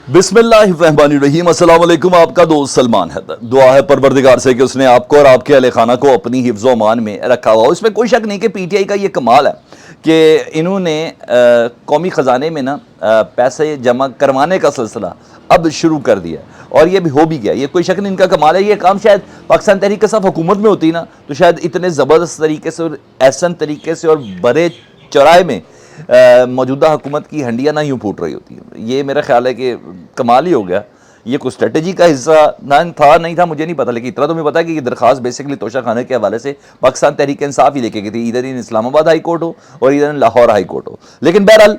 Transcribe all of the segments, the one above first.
बिस्मिल्लाहिर्रहमानिर्रहीम। अस्सलाम वालेकुम। आपका दोस्त सलमान है। दुआ है परवरदिगार से कि उसने आपको और आपके अहले खाना को अपनी हिफ्ज़ व अमान में रखा हुआ। इसमें कोई शक नहीं कि पीटीआई का ये कमाल है कि इन्होंने कौमी ख़जाने में ना पैसे जमा करवाने का सिलसिला अब शुरू कर दिया और ये भी हो भी गया। ये कोई शक नहीं, इनका कमाल है। ये काम शायद पाकिस्तान तहरीक इंसाफ हुकूमत में होती ना तो शायद इतने ज़बरदस्त तरीके से और एहसन तरीके से और बड़े चौराहे में मौजूदा हुकूमत की हंडियाँ ना यूँ फूट रही होती हैं। ये मेरा ख्याल है कि कमाल ही हो गया। ये कुछ स्ट्रेटजी का हिस्सा ना था, नहीं था, मुझे नहीं पता, लेकिन इतना तो मुझे पता है कि ये दरखास्त बेसिकली तोशा खाने के हवाले से पाकिस्तान तहरीक इंसाफ ही लेके गई थी। इधर इन इस्लामाबाद हाई कोर्ट हो और इधर लाहौर हाई कोर्ट हो। लेकिन बहरहाल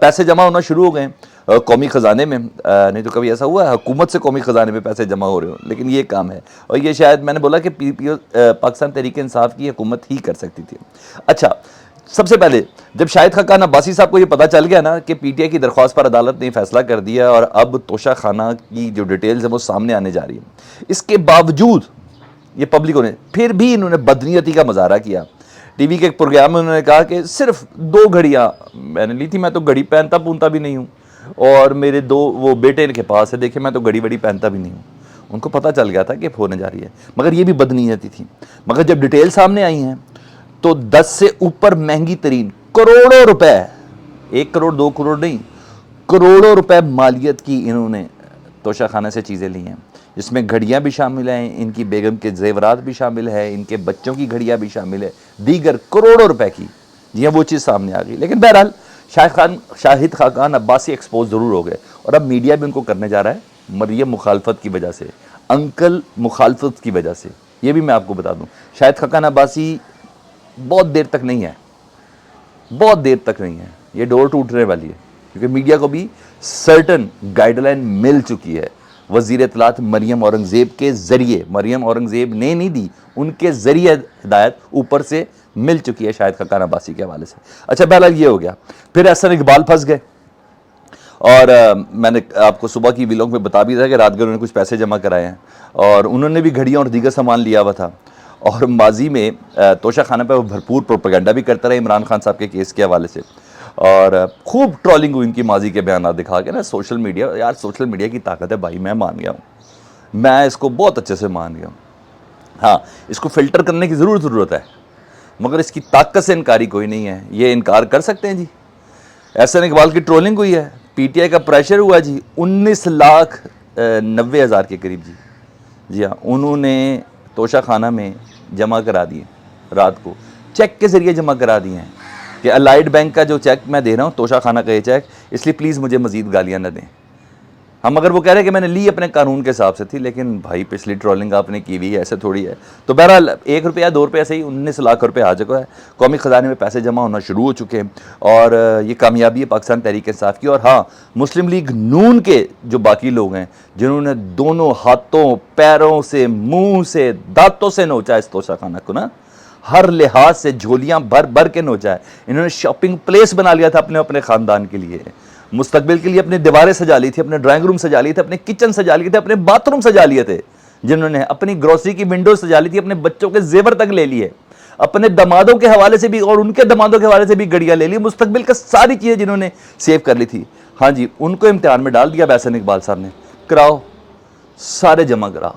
पैसे जमा होना शुरू हो गए कौमी ख़जाने में। नहीं तो कभी ऐसा हुआ है हुकूमत से कौमी ख़जाने में पैसे जमा हो रहे हो, लेकिन ये काम है। और ये शायद मैंने बोला कि पीपीओ पाकिस्तान तहरीक इंसाफ की हुकूमत ही कर सकती थी। अच्छा, सबसे पहले जब शाहिद खाकान अब्बासी साहब को ये पता चल गया ना कि पीटीआई की दरख्वास्त पर अदालत ने फैसला कर दिया और अब तोशा खाना की जो डिटेल्स है वो सामने आने जा रही है, इसके बावजूद ये पब्लिकों ने फिर भी इन्होंने बदनीयती का मुजाहरा किया। टीवी के एक प्रोग्राम में उन्होंने कहा कि सिर्फ 2 घड़ियाँ मैंने ली थी, मैं तो घड़ी पहनता पूनता भी नहीं हूँ, और मेरे 2 वो बेटे इनके पास है, देखे मैं तो घड़ी वड़ी पहनता भी नहीं हूँ। उनको पता चल गया था कि होने जा रही है, मगर ये भी बदनीयती थी। मगर जब डिटेल सामने आई हैं तो 10 से ऊपर महंगी तरीन करोड़ों रुपए, 1 करोड़ 2 करोड़ नहीं, करोड़ों रुपए मालियत की इन्होंने तोशा खाना से चीज़ें ली हैं, जिसमें घड़ियाँ भी शामिल हैं, इनकी बेगम के जेवरात भी शामिल है, इनके बच्चों की घड़ियाँ भी शामिल है, दीगर करोड़ों रुपए की। जी हाँ, वो चीज़ सामने आ गई। लेकिन बहरहाल शाहिद खाकान अब्बासी एक्सपोज ज़रूर हो गए और अब मीडिया भी उनको करने जा रहा है, मरियम मुखालफत की वजह से, अंकल मुखालफत की वजह से। ये भी मैं आपको बता दूँ, शाहिद खाकान अब्बासी बहुत देर तक नहीं है, बहुत देर तक नहीं है, ये डोर टूटने वाली है, क्योंकि मीडिया को भी सर्टन गाइडलाइन मिल चुकी है। वज़ीर इत्तलात मरियम औरंगज़ेब के ज़रिए, मरियम औरंगज़ेब ने नहीं दी, उनके ज़रिए हिदायत ऊपर से मिल चुकी है शाहिद खाकान अब्बासी के हवाले से। अच्छा, बहरहाल ये हो गया। फिर एहसन इकबाल फंस गए और मैंने आपको सुबह की व्लॉग में बता भी था कि रात को उन्होंने कुछ पैसे जमा कराए हैं और उन्होंने भी घड़ियाँ और दीगर सामान लिया हुआ था। और माजी में तोशा खाना पर वो भरपूर प्रोपेगेंडा भी करता रहा इमरान खान साहब के केस के हवाले से, और खूब ट्रोलिंग हुई इनकी माजी के बयान दिखा के ना सोशल मीडिया। यार, सोशल मीडिया की ताकत है भाई, मैं मान गया हूँ, मैं इसको बहुत अच्छे से मान गया हूँ। हाँ, इसको फ़िल्टर करने की ज़रूरत है, मगर इसकी ताकत से इनकारी कोई नहीं है। ये इनकार कर सकते हैं जी। एहसन इकबाल की ट्रोलिंग हुई है, पीटीआई का प्रेशर हुआ जी, 19,90,000 के करीब जी। जी हाँ, उन्होंने तोशा खाना में जमा करा दिए, रात को चेक के ज़रिए जमा करा दिए हैं कि अलाइड बैंक का जो चेक मैं दे रहा हूँ, तोशा खाना का ये चेक, इसलिए प्लीज़ मुझे मज़ीद गालियाँ न दें। हम अगर वो कह रहे हैं कि मैंने ली अपने कानून के हिसाब से थी, लेकिन भाई पिछली ट्रोलिंग आपने की हुई है, ऐसे थोड़ी है। तो बहरहाल 1 रुपया 2 रुपया से ही 19 लाख रुपये आ चुका है, कौमी ख़जाने में पैसे जमा होना शुरू हो चुके हैं और ये कामयाबी है पाकिस्तान तहरीक इंसाफ की। और हाँ, मुस्लिम लीग नून के जो बाकी लोग हैं जिन्होंने दोनों हाथों, पैरों से, मुँह से, दांतों से नोचा इस तोशा खाना को ना, हर लिहाज से झोलियाँ भर भर के नोचा है। इन्होंने शॉपिंग प्लेस बना लिया था अपने अपने ख़ानदान के लिए, मुस्तकबिल के लिए अपनी दीवारें सजा ली थी, अपने ड्राइंग रूम सजा लिए थे, अपने किचन सजा लिए थे, अपने बाथरूम सजा लिए थे, जिन्होंने अपनी ग्रोसरी की विंडो सजा ली थी, अपने बच्चों के जेवर तक ले लिए, अपने दमादों के हवाले से भी और उनके दमादों के हवाले से भी गड़ियाँ ले ली, मुस्तकबिल का सारी चीज़ें जिन्होंने सेव कर ली थी। हाँ जी, उनको इम्तिहान में डाल दिया एहसन इकबाल साहब ने, कराओ सारे जमा कराओ।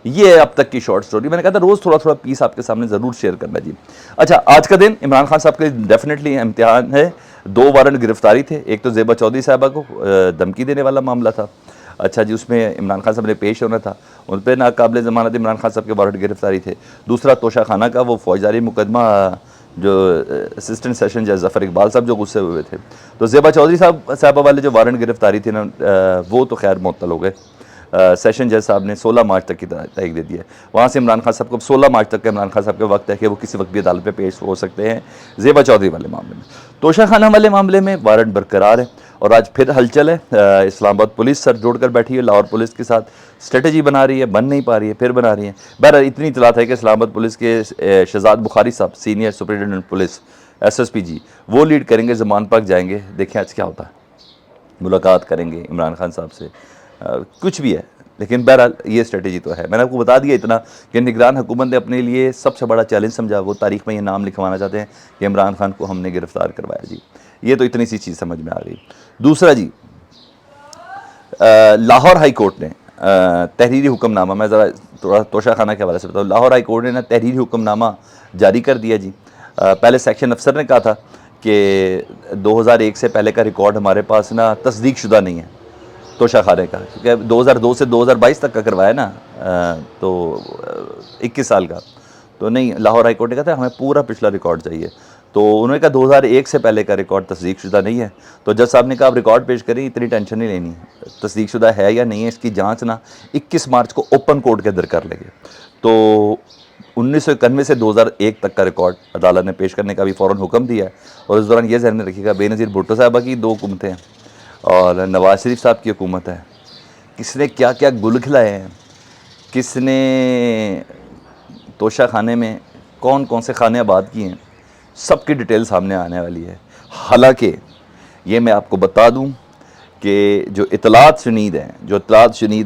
ये है अब तक की शॉर्ट स्टोरी। मैंने कहा था रोज़ थोड़ा थोड़ा पीस आपके सामने ज़रूर शेयर करना जी। अच्छा, आज का दिन इमरान खान साहब के लिए डेफिनेटली इम्तिहान है। 2 वारंट गिरफ्तारी थे, एक तो ज़ेबा चौधरी साहबा को धमकी देने वाला मामला था। अच्छा जी, उसमें इमरान खान साहब ने पेश होना था, उन पर नाकाबिल ज़मानत इमरान खान साहब के वारंट गिरफ्तारी थे। दूसरा तोशा खाना का वो फौजदारी मुकदमा, जो असिस्टेंट सेशन जज ज़फ़र इकबाल साहब जो गुस्से हुए थे, तो ज़ेबा चौधरी साहबा वाले जो वारंट गिरफ्तारी थी ना, वो तो खैर मुअत्तल हो गए। सेशन जज साहब ने 16 मार्च तक की तारीख दे दी है। वहाँ से इमरान खान साहब को 16 मार्च तक का इमरान खान साहब का वक्त है कि वो किसी वक्त भी अदालत में पेश हो सकते हैं। ज़ेबा चौधरी वाले मामले में, तोशा खाना वाले मामले में वारंट बरकरार है और आज फिर हलचल है। इस्लामाबाद पुलिस सर जोड़ कर बैठी है लाहौर पुलिस के साथ, स्ट्रेटजी बना रही है, बन नहीं पा रही है, फिर बना रही है। बहरहाल इतनी इतलात है कि इस्लामाबाद पुलिस के शहजाद बुखारी साहब, सीनियर सुपरिटेंडेंट पुलिस SSP जी, वो लीड करेंगे, ज़मान पाक जाएंगे, देखें आज क्या होता है, मुलाकात करेंगे इमरान खान साहब से, कुछ भी है। लेकिन बहरहाल ये स्ट्रेटजी तो है। मैंने आपको बता दिया इतना कि निगरान हुकूमत ने अपने लिए सबसे बड़ा चैलेंज समझा, वो तारीख में ये नाम लिखवाना चाहते हैं कि इमरान खान को हमने गिरफ़्तार करवाया जी। ये तो इतनी सी चीज़ समझ में आ गई। दूसरा जी, लाहौर हाई कोर्ट ने तहरीरी हुक्मनामा, मैं ज़रा थोड़ा तोशा खाना के हवाले से बताऊँ, लाहौर हाई कोर्ट ने ना तहरीरी हुक्मनामा जारी कर दिया जी। पहले सेक्शन अफसर ने कहा था कि 2001 से पहले का रिकॉर्ड हमारे पास ना तस्दीक शुदा नहीं है तोशा खाने का, क्योंकि 2002 से 2022 तक का करवाया ना, तो 21 साल का तो नहीं। लाहौर हाई कोर्ट ने कहा था हमें पूरा पिछला रिकॉर्ड चाहिए, तो उन्होंने कहा 2001 से पहले का रिकॉर्ड तस्दीक शुदा नहीं है। तो जज साहब ने कहा आप रिकॉर्ड पेश करें, इतनी टेंशन नहीं लेनी, तस्दीक शुदा है या नहीं है इसकी जांच ना 21 मार्च को ओपन कोर्ट के अंदर कर लेंगे। तो 1991 से 2001 तक का रिकॉर्ड अदालत ने पेश करने का भी फ़ौरन हुक्म दिया है। और इस दौरान ये ध्यान में रखिएगा, बेनज़ीर भुट्टो साहबा की 2 हुकूमतें हैं और नवाज शरीफ साहब की हुकूमत है। किसने क्या क्या गुल खिलाए हैं, किसने तोशा खाने में कौन कौन से खाने आबाद किए हैं, सबकी डिटेल सामने आने वाली है। हालांकि ये मैं आपको बता दूं कि जो इतलात शुनीद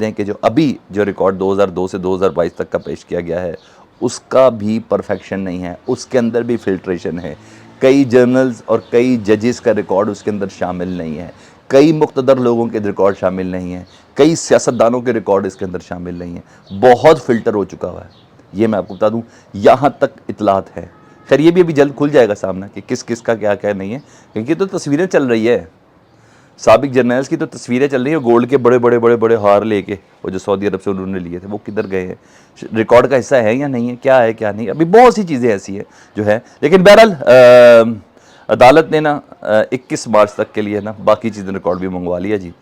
हैं कि जो अभी जो रिकॉर्ड 2002 से 2022 तक का पेश किया गया है उसका भी परफेक्शन नहीं है, उसके अंदर भी फिल्ट्रेशन है। कई जर्नल्स और कई जजेस का रिकॉर्ड उसके अंदर शामिल नहीं है, कई मुक़्तदर लोगों के रिकॉर्ड शामिल नहीं है, कई सियासतदानों के रिकॉर्ड इसके अंदर शामिल नहीं है। बहुत फ़िल्टर हो चुका हुआ है, ये मैं आपको बता दूं, यहाँ तक इतलात है। खैर ये भी अभी जल्द खुल जाएगा सामना कि किस किस का क्या क्या नहीं है, क्योंकि तो तस्वीरें चल रही है, साबिक जर्नल्स की तो तस्वीरें चल रही है गोल्ड के बड़े बड़े बड़े बड़े हार लेके, वो जो सऊदी अरब से उन्होंने लिए थे वो किधर गए हैं, रिकॉर्ड का हिस्सा है या नहीं है, क्या है क्या नहीं। अभी बहुत सी चीज़ें ऐसी हैं जो है, लेकिन बहरहाल अदालत ने ना 21 मार्च तक के लिए ना बाकी चीज़ें रिकॉर्ड भी मंगवा लिया जी।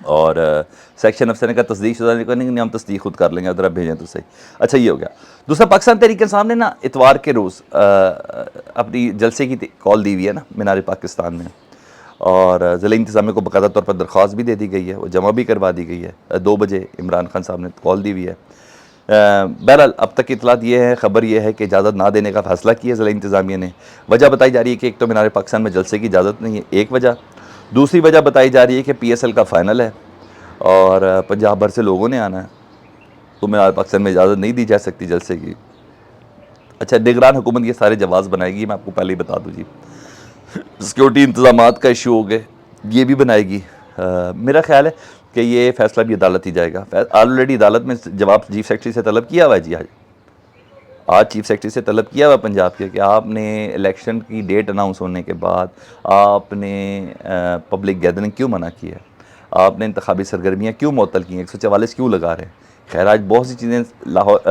और सेक्शन अफसर ने कहा तस्दीक शुदा नहीं, हम तस्दीक खुद कर लेंगे, अगर आप भेजें तो सही। अच्छा ये हो गया। दूसरा, पाकिस्तान तहरीक इंसाफ ने ना इतवार के रोज़ अपनी जलसे की कॉल दी हुई है ना मीनार पाकिस्तान में, और ज़िला इंतज़ामिया को बाकायदा तौर पर दरख्वास्त भी दे दी गई है, वो जमा भी करवा दी गई है। 2 बजे इमरान खान साहब ने कॉल दी हुई है। बहरहाल अब तक की इतलात ये है, ख़बर ये है कि इजाज़त ना देने का फ़ैसला किया ज़िला इंतज़ामिया ने। वजह बताई जा रही है कि एक तो मीनार पाकिस्तान में जलसे की इजाज़त नहीं है, एक वजह। दूसरी वजह बताई जा रही है कि PSL का फ़ाइनल है और पंजाब भर से लोगों ने आना है, तो मीनार पाकिस्तान में इजाज़त नहीं दी जा सकती जलसे की। अच्छा, निगरान हुकूमत ये सारे जवाब बनाएगी, मैं आपको पहले ही बता दूँ जी। सिक्योरिटी इंतज़ामात का इशू हो गए, ये भी बनाएगी। मेरा ख्याल है कि ये फ़ैसला भी अदालत ही जाएगा। ऑलरेडी अदालत में जवाब चीफ सेक्रेटरी से तलब किया हुआ है जी। आज चीफ सेक्रेटरी से तलब किया हुआ पंजाब के कि आपने इलेक्शन की डेट अनाउंस होने के बाद आपने पब्लिक गैदरिंग क्यों मना की है, आपने इंतखाबी सरगर्मियाँ क्यों मुअत्तल की हैं, 144 क्यों लगा रहे हैं। खैर आज बहुत सी चीज़ें लाहौर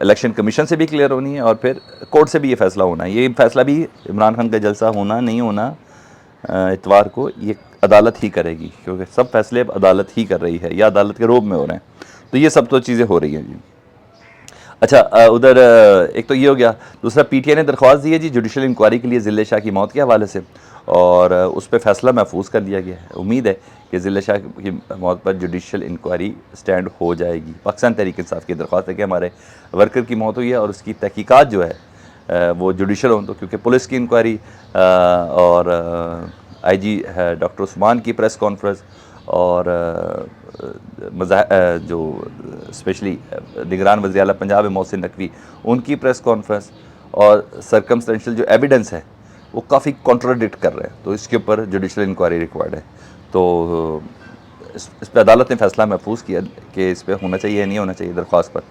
इलेक्शन कमीशन से भी क्लियर होनी है और फिर कोर्ट से भी ये फ़ैसला होना है। ये फ़ैसला भी इमरान खान का जलसा होना नहीं होना इतवार को ये अदालत ही करेगी, क्योंकि सब फैसले अब अदालत ही कर रही है या अदालत के रोब में हो रहे हैं। तो ये सब तो चीज़ें हो रही हैं जी। अच्छा, उधर एक तो ये हो गया। दूसरा, PTI ने दरख्वास्त दी है जी जुडिशल इंक्वायरी के लिए ज़िले शाह की मौत के हवाले से, और उस पर फ़ैसला महफूज कर लिया गया है। उम्मीद है कि ज़िले शाह की मौत पर जुडिशल इंक्वायरी स्टैंड हो जाएगी। पाकिस्तान तहरीक इंसाफ की दरख्वास्त है कि हमारे वर्कर की मौत हुई है और उसकी तहकीकात जो है वो जुडिशल हो, तो क्योंकि पुलिस की इंक्वायरी और IG है डॉक्टर उस्मान की प्रेस कॉन्फ्रेंस और जो स्पेशली निगरान वज़ीर आला पंजाब मोहसिन नकवी उनकी प्रेस कॉन्फ्रेंस और सर्कमस्टेंशियल जो एविडेंस है वो काफ़ी कॉन्ट्राडिक्ट कर रहे हैं, तो इसके ऊपर जुडिशल इंक्वायरी रिक्वायर्ड है। तो इस पर अदालत ने फैसला महफूज किया कि इस पर होना चाहिए या नहीं होना चाहिए दरख्वास्त पर।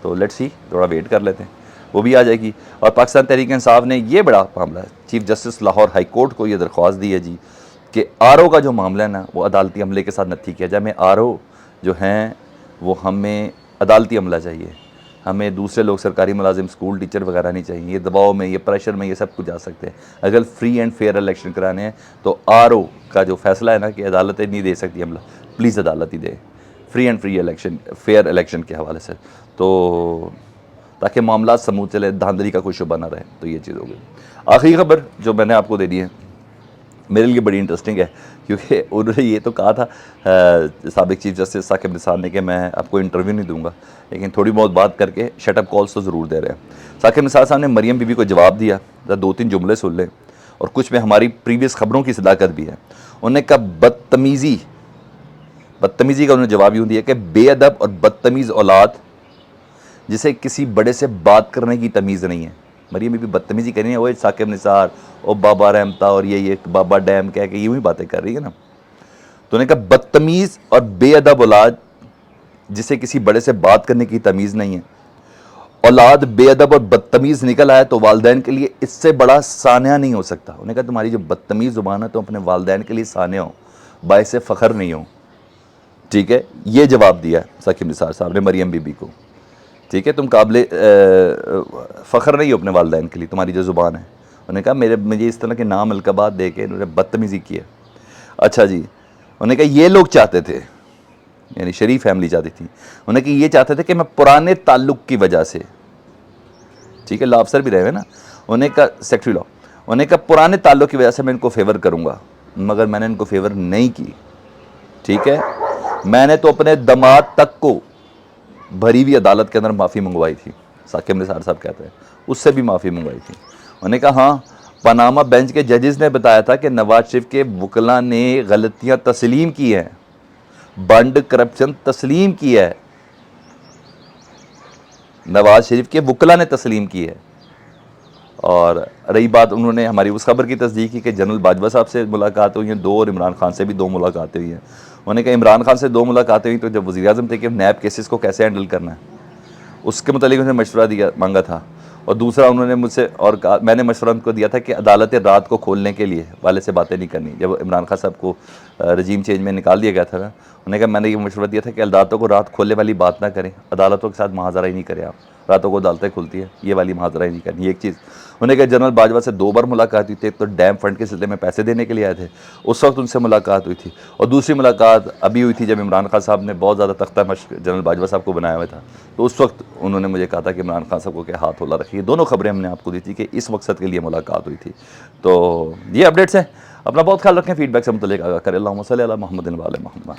तो लेट्स सी, थोड़ा वेट कर लेते हैं, वो भी आ जाएगी। और पाकिस्तान तहरीक इंसाफ ने ये बड़ा मामला है, chief justice Lahore high court को ये दरख्वास्त दी है जी कि RO का जो मामला है ना वो अदालती अमले के साथ नत्थी किया जाए। हमें RO जो हैं वो हमें अदालती अमला चाहिए, हमें दूसरे लोग सरकारी मुलाजिम स्कूल टीचर वगैरह नहीं चाहिए। ये दबाव में, ये प्रेशर में, ये सब कुछ जा सकते हैं। अगर फ्री एंड फेयर इलेक्शन कराने हैं तो RO का जो फैसला है ना कि अदालतें नहीं दे सकती अमला, प्लीज़ अदालत ही दे free and free election, fair election के हवाले से, तो ताकि मामला समूह चले, धांधली का कोई शुबा ना रहे। तो ये चीज़ हो गई। आखिरी खबर जो मैंने आपको दे दी है मेरे लिए बड़ी इंटरेस्टिंग है, क्योंकि उन्होंने ये तो कहा था साबिक चीफ जस्टिस साकिब निसार ने कि मैं आपको इंटरव्यू नहीं दूंगा, लेकिन थोड़ी बहुत बात करके शटअप कॉल्स तो ज़रूर दे रहे हैं। साकिब निसार साहब ने मरियम बीबी को जवाब दिया, 2-3 जुमले सुन लें, और कुछ में हमारी प्रीवियस खबरों की सदाकत भी है। उन्होंने कहा बदतमीज़ी का उन्होंने जवाब यूँ दिया कि बेअदब और बदतमीज़ औलाद जिसे किसी बड़े से बात करने की तमीज़ नहीं है। मरियम बीबी बदतमीज़ी कर रही है, वो साकिब निसार और बाबा रहमता और ये बाबा डैम कह के यूँ ही बातें कर रही है ना। तो उन्होंने कहा बदतमीज़ और बेअदब औलाद जिसे किसी बड़े से बात करने की तमीज़ नहीं है, औलाद बेअदब और बदतमीज़ निकल आया तो वालदैन के लिए इससे बड़ा सानिया नहीं हो सकता। उन्होंने कहा तुम्हारी जो बदतमीज़ ज़ुबान है तो अपने वालदैन के लिए सानिया हो, बाइसे फ़ख्र नहीं हो। ठीक है, ये जवाब दिया साकिब निसार साहब ने मरियम बीबी को। ठीक है, तुम काबिल फ़ख्र नहीं हो अपने वालदैन के लिए, तुम्हारी जो ज़ुबान है। उन्होंने कहा मुझे इस तरह के नाम अलकबात दे के इन्होंने बदतमीज़ी की है। अच्छा जी, उन्होंने कहा ये लोग चाहते थे, यानी शरीफ फैमिली चाहती थी, उन्होंने कहा ये चाहते थे कि मैं पुराने ताल्लुक़ की वजह से, ठीक है, लॉ अफसर भी रहे हुए ना, उन्होंने कहा सेक्रेटरी लॉ, उन्होंने कहा पुराने ताल्लुक़ की वजह से मैं इनको फेवर करूँगा, मगर मैंने इनको फेवर नहीं की। ठीक है, मैंने तो अपने दामाद तक को भरी हुई अदालत के अंदर माफ़ी मंगवाई थी, साकिब निसार साहब कहते हैं, उससे भी माफ़ी मंगवाई थी। उन्होंने कहा हाँ, पनामा बेंच के जजेस ने बताया था कि नवाज शरीफ के वकला ने गलतियां तस्लीम की हैं, बंड करप्शन तस्लीम की है, नवाज शरीफ के वकला ने तस्लीम की है। और रही बात, उन्होंने हमारी उस खबर की तस्दीक की कि जनरल बाजवा साहब से मुलाकात हुई हैं 2 और इमरान खान से भी 2 मुलाकातें हुई हैं। उन्होंने कहा इमरान खान से 2 मुलाकातें हुई तो जब वज़ीर आज़म थे कि नैब केसेस को कैसे हैंडल करना है, उसके मुतालिक उन्होंने मशवरा दिया, मांगा था। और दूसरा उन्होंने मुझसे और कहा, मैंने मशवरा उनको दिया था कि अदालतें रात को खोलने के लिए वाले से बातें नहीं करनी। जब इमरान खान साहब को रजीम चेंज में निकाल दिया गया था ना, उन्होंने कहा मैंने ये मशवरा दिया था कि अदालतों को रात खोलने वाली बात ना करें, अदालतों के साथ मुहाज़रा ही नहीं करें, आप रातों को अदालतें खुलती है, ये वाली मुहाज़रा ही नहीं करनी। एक चीज़ उन्होंने कहा जनरल बाजवा से 2 बार मुलाकात हुई थी, एक तो डैम फंड के सिलसिले में पैसे देने के लिए आए थे, उस वक्त उनसे मुलाकात हुई थी, और दूसरी मुलाकात अभी हुई थी जब इमरान खान साहब ने बहुत ज़्यादा तख्ता मश्क जनरल बाजवा साहब को बनाया हुआ था, तो उस वक्त उन्होंने मुझे कहा था कि इमरान खान साहब को क्या हाथ होला रखिए। दोनों खबरें हमने आपको दी थी कि इस मकसद के लिए मुलाकात हुई थी। तो ये अपडेट्स हैं, अपना बहुत ख्याल रखें, फीडबैक से मुतल्लिक़ आगाह करें। अल्लाहुम्मा सल्ली अला मुहम्मदिन व आले मुहम्मद।